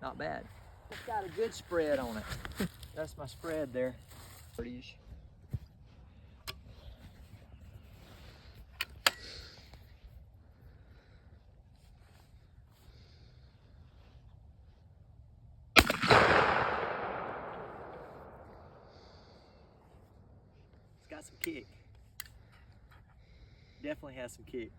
Not bad. It's got a good spread on it. That's my spread there. Pretty-ish. It's got some kick. Definitely has some kick.